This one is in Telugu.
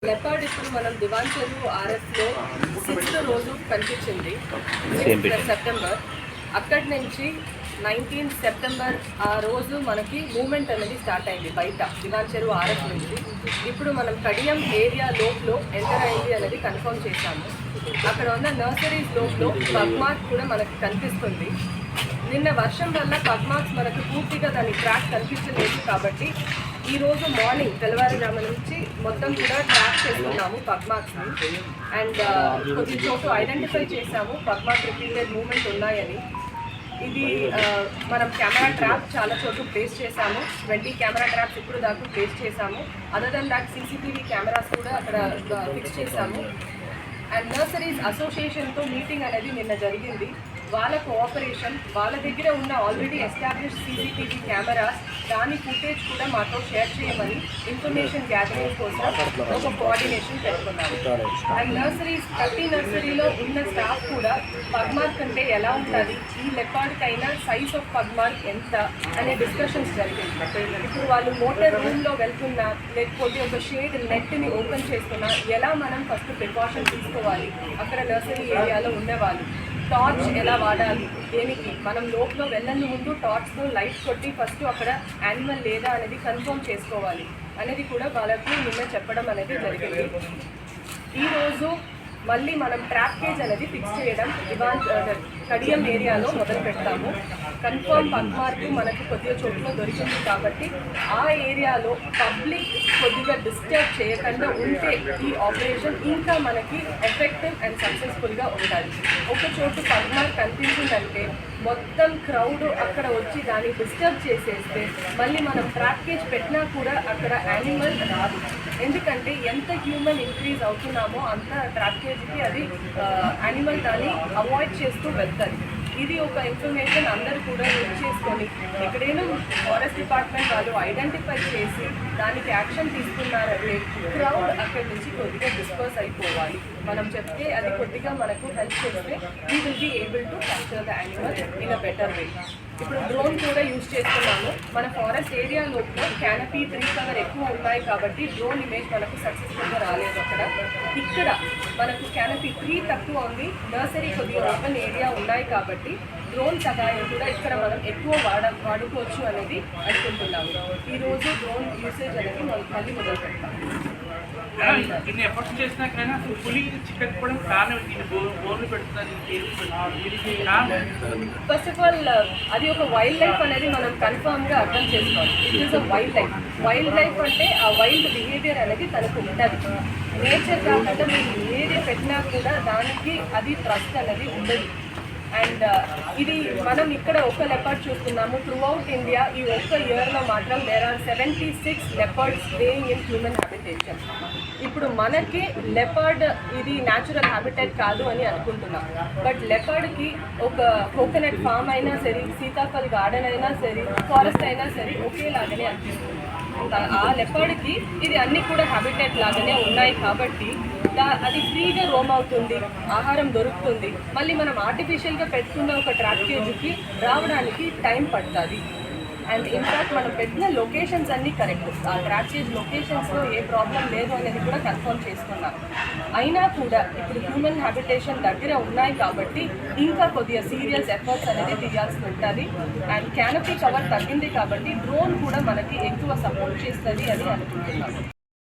లెపర్డ్ ఇప్పుడు మనం దివాన్ చెరువు ఆర్ఎఫ్లో 6th రోజు కనిపించింది సెప్టెంబర్. అక్కడి నుంచి 19th సెప్టెంబర్ ఆ రోజు మనకి మూమెంట్ అనేది స్టార్ట్ అయింది బయట దివాన్ చెరువు ఆర్ఎఫ్ నుంచి. ఇప్పుడు మనం కడియం ఏరియా లోపల ఎంటర్ అయింది అనేది కన్ఫర్మ్ చేశాము. అక్కడ ఉన్న నర్సరీస్ లోపల పగ్మార్క్ కూడా మనకి కనిపిస్తుంది. నిన్న వర్షం వల్ల పగ్మార్క్స్ మనకు పూర్తిగా దాని ట్రాక్ కనిపించలేదు కాబట్టి ఈరోజు మార్నింగ్ తెల్లవారుజాము నుంచి మొత్తం కూడా ట్రాక్ చేస్తున్నాము పగ్మార్క్స్ని. అండ్ కొద్ది చోటు ఐడెంటిఫై చేసాము పగ్మార్క్ రిపీటెడ్ మూవ్మెంట్ ఉన్నాయని. ఇది మనం కెమెరా ట్రాప్ చాలా చోట్ల ప్లేస్ చేశాము. 20 కెమెరా ట్రాప్స్ ఇప్పుడు దాకా ప్లేస్ చేశాము. Other than that CCTV cameras కూడా అక్కడ ఫిక్స్ చేశాము. అండ్ నర్సరీస్ అసోసియేషన్తో మీటింగ్ అనేది నిన్న జరిగింది. వాళ్ళ కోఆపరేషన్, వాళ్ళ దగ్గర ఉన్న ఆల్రెడీ ఎస్టాబ్లిష్ CCTV కెమెరాస్ దాని ఫుటేజ్ కూడా మాతో షేర్ చేయమని ఇన్ఫర్మేషన్ గ్యాదరింగ్ కోసం ఒక కోఆర్డినేషన్ పెట్టుకున్నాము. అండ్ నర్సరీస్ ప్రతి నర్సరీలో ఉన్న స్టాఫ్ కూడా పగ్మార్క్ అంటే ఎలా ఉంటుంది, ఈ లెపర్డ్కైనా సైజ్ ఆఫ్ పగ్మార్క్ ఎంత అనే డిస్కషన్స్ జరిగింది. ఇప్పుడు వాళ్ళు మోటార్ రూమ్లో వెళ్తున్నా లేకపోతే ఒక షేడ్ నెట్ని ఓపెన్ చేస్తున్నా ఎలా మనం ఫస్ట్ ప్రికాషన్ తీసుకోవాలి, అక్కడ నర్సరీ ఏరియాలో ఉండేవాళ్ళు టార్చ్ ఎలా వాడాలి, దేనికి మనం లోపల వెళ్ళని ముందు టార్చ్తో లైట్ కొట్టి ఫస్ట్ అక్కడ యానిమల్ లేదా అనేది కన్ఫర్మ్ చేసుకోవాలి అనేది కూడా వాళ్ళకి నిన్న చెప్పడం అనేది జరిగింది. ఈరోజు మళ్ళీ మనం ట్రాప్ కేజ్ అనేది ఫిక్స్ చేయడం కడియం ఏరియాలో మొదలు పెడతాము. కన్ఫర్మ్ పగ్మార్క్ మనకు కొద్దిగా చోట్ల దొరికింది కాబట్టి ఆ ఏరియాలో పబ్లిక్ కొద్దిగా డిస్టర్బ్ చేయకుండా ఉంటే ఈ ఆపరేషన్ ఇంకా మనకి ఎఫెక్టివ్ అండ్ సక్సెస్ఫుల్గా ఉండాలి. ఒక చోటు పగ్మార్క్ కనిపించిందంటే మొత్తం క్రౌడ్ అక్కడ వచ్చి దాన్ని డిస్టర్బ్ చేసేస్తే మళ్ళీ మనం ట్రాప్ కేజ్ పెట్టినా కూడా అక్కడ యానిమల్ రాదు. ఎందుకంటే ఎంత హ్యూమన్ ఇంక్రీజ్ అవుతున్నామో అంత ట్రాప్ కేజ్కి అది యానిమల్ దాన్ని అవాయిడ్ చేస్తూ వెళ్తుంది. ఇది ఒక ఇన్ఫర్మేషన్ అందరూ కూడా యూజ్ చేసుకొని ఎక్కడైనా ఫారెస్ట్ డిపార్ట్మెంట్ వాళ్ళు ఐడెంటిఫై చేసి దానికి యాక్షన్ తీసుకున్నారంటే క్రౌడ్ అక్కడి నుంచి కొద్దిగా డిస్పర్స్ అయిపోవాలి. మనం చెప్తే అది కొద్దిగా మనకు హెల్ప్ చేస్తే we will be able to capture the animal in a better way. ఇప్పుడు డ్రోన్ కూడా యూజ్ చేస్తున్నాము. మన ఫారెస్ట్ ఏరియా లోపల క్యానపీ ట్రీ కవర్ ఎక్కువ ఉన్నాయి కాబట్టి డ్రోన్ ఇమేజ్ మనకు సక్సెస్ఫుల్గా రాలేదు. ఇక్కడ మనకు క్యానపీ ట్రీ తక్కువ ఉంది, నర్సరీ కొద్దిగా ఓపెన్ ఏరియా ఉన్నాయి కాబట్టి డ్రోన్ సహాయం కూడా ఇక్కడ మనం ఎక్కువ వాడుకోవచ్చు అనేది అనుకుంటున్నాము. ఈరోజు డ్రోన్ యూసేజ్ అనేది మళ్ళీ మొదలు పెడతాం. ఇన్ని ఎఫర్ట్స్ చేసినా కానీ అసలు పులి చిక్కకపోవడం కారణం బోర్లు పెడుతున్నారు. ఫస్ట్ ఆఫ్ ఆల్ అది ఒక వైల్డ్ లైఫ్ అనేది మనం కన్ఫర్మ్గా అర్థం చేసుకోవాలి. It is a wild life. Wild life అంటే ఆ వైల్డ్ బిహేవియర్ అనేది తనకు ఉంటుంది. నేచర్ కాకుండా మీరు ఏది పెట్టినా కూడా దానికి అది ట్రస్ట్ అనేది ఉండదు. అండ్ ఇది మనం ఇక్కడ ఒక లెపర్డ్ చూస్తున్నాము. త్రూ అవుట్ ఇండియా ఈ ఒక్క ఇయర్లో మాత్రం there are 76 leopards staying in human habitation. ఇప్పుడు మనకి లెపర్డ్ ఇది న్యాచురల్ హ్యాబిటేట్ కాదు అని అనుకుంటున్నాం. బట్ లెపర్డ్కి ఒక కోకోనట్ ఫామ్ అయినా సరే, సీతాఫల్ గార్డెన్ అయినా సరే, ఫారెస్ట్ అయినా సరే ఒకేలాగానే అనిపిస్తుంది. ఆ లెపర్డ్కి ఇది అన్నీ కూడా హ్యాబిటేట్ లాగానే ఉన్నాయి కాబట్టి అది ఫ్రీగా రోమ్ అవుతుంది, ఆహారం దొరుకుతుంది. మళ్ళీ మనం ఆర్టిఫిషియల్గా పెట్టుకున్న ఒక ట్రాప్ కేజ్కి రావడానికి టైం పడుతుంది. అండ్ ఇన్ఫ్యాక్ట్ మనం పెట్టిన లొకేషన్స్ అన్నీ కరెక్ట్, ఆ ట్రాప్ కేజ్ లొకేషన్స్లో ఏ ప్రాబ్లం లేదు అనేది కూడా కన్ఫర్మ్ చేసుకున్నాం. అయినా కూడా ఇప్పుడు హ్యూమన్ హ్యాబిటేషన్ దగ్గర ఉన్నాయి కాబట్టి ఇంకా కొద్దిగా సీరియస్ ఎఫర్ట్స్ అనేది తీయాల్సి ఉంటుంది. అండ్ క్యానపీ కవర్ తగ్గింది కాబట్టి డ్రోన్ కూడా మనకి ఎక్కువ సపోర్ట్ చేస్తుంది అని అనుకుంటున్నాము.